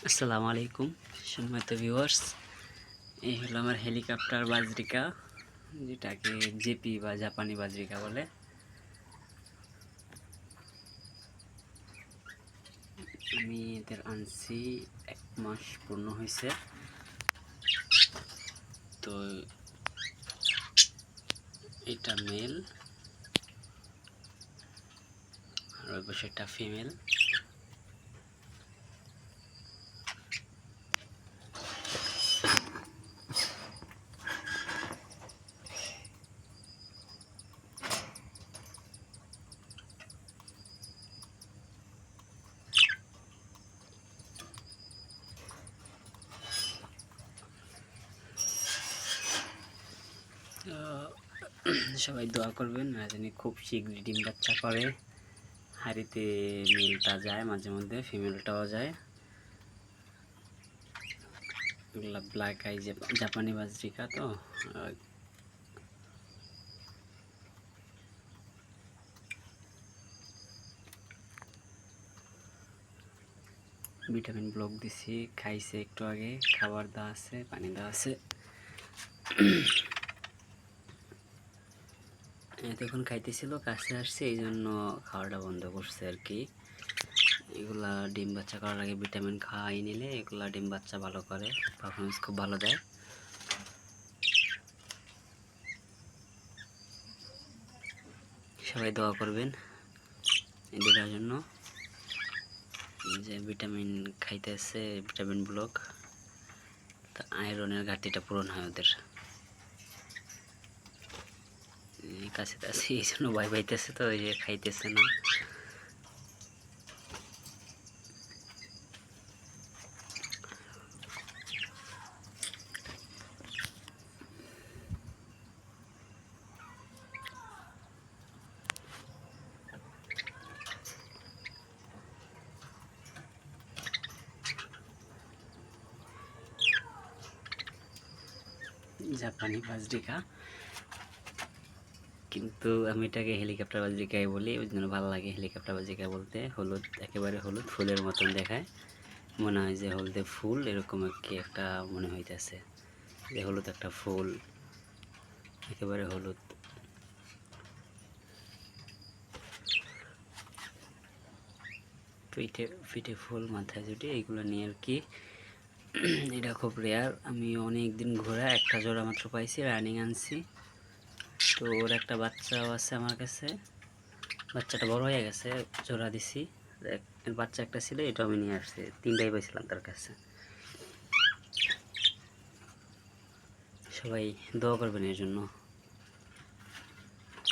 আসসালামু আলাইকুম সম্মানিত ভিউয়ার্স। এই হলো আমার হেলিকপ্টার বাজরিকা, যেটাকে জেপি বা জাপানি বাজরিকা বলে। আমি এদের আনছি 1 মাস পূর্ণ হয়েছে। তো এটা মেল আর ওই পাশে একটা ফিমেল। সবাই দোয়া করবেন জানি খুব শীঘ্রই ডিম বাচ্চা করে। হাড়িতে মেলটা যায়, মাঝে মধ্যে ফিমেলটাও যায়। এগুলা ব্ল্যাক আই জাপানি বাজরিকা। তো ভিটামিন ব্লক দিছি, খাইছে একটু আগে, খাবার দেওয়া আছে, পানি দেওয়া আছে। তখন খাইতেছিল, কাছে আসছে, এই জন্য খাওয়াটা বন্ধ করছে আর কি। এগুলা ডিম বাচ্চা করার আগে ভিটামিন খাওয়াই নিলে এগুলা ডিম বাচ্চা ভালো করে, পারফরমেন্স খুব ভালো দেয়। সবাই দোয়া করবেন এদের জন্য, যে ভিটামিন খাইতেছে, ভিটামিন ব্লক, তা আয়রনের ঘাটতিটা পূরণ হয় ওদের। কাছে আছে এই জন্য ভয় পাইতেছে, তো ওই যে খাইতেছে না। জাপানি বাজরিকা, কিন্তু আমি এটাকে হেলিকপ্টার বাজরিকাই বলি, ওই জন্য ভালো লাগে হেলিকপ্টার বাজরিকা বলতে। হলুদ, একেবারে হলুদ, ফুলের মতন দেখায়, মনে হয় যে হলদে ফুল, এরকম কি একটা মনে হইতেছে যে হলুদ একটা ফুল, একেবারে হলুদ। পিঠে ফুল, মাথায় জুটি, এইগুলো নিয়ে আর কি। এটা খুব রেয়ার। আমি অনেক দিন ঘোরা একটা জোড়া মাত্র পাইছি, রানিং আনছি। তো ওর একটা বাচ্চাও আছে আমার কাছে, বাচ্চাটা বড় হয়ে গেছে, জোড়া দিছি। বাচ্চা একটা ছিল, এটা আমি নিয়ে আসছি, 3টাই পাইছিলাম তার কাছে। সবাই দোয়া করবেন এর জন্য।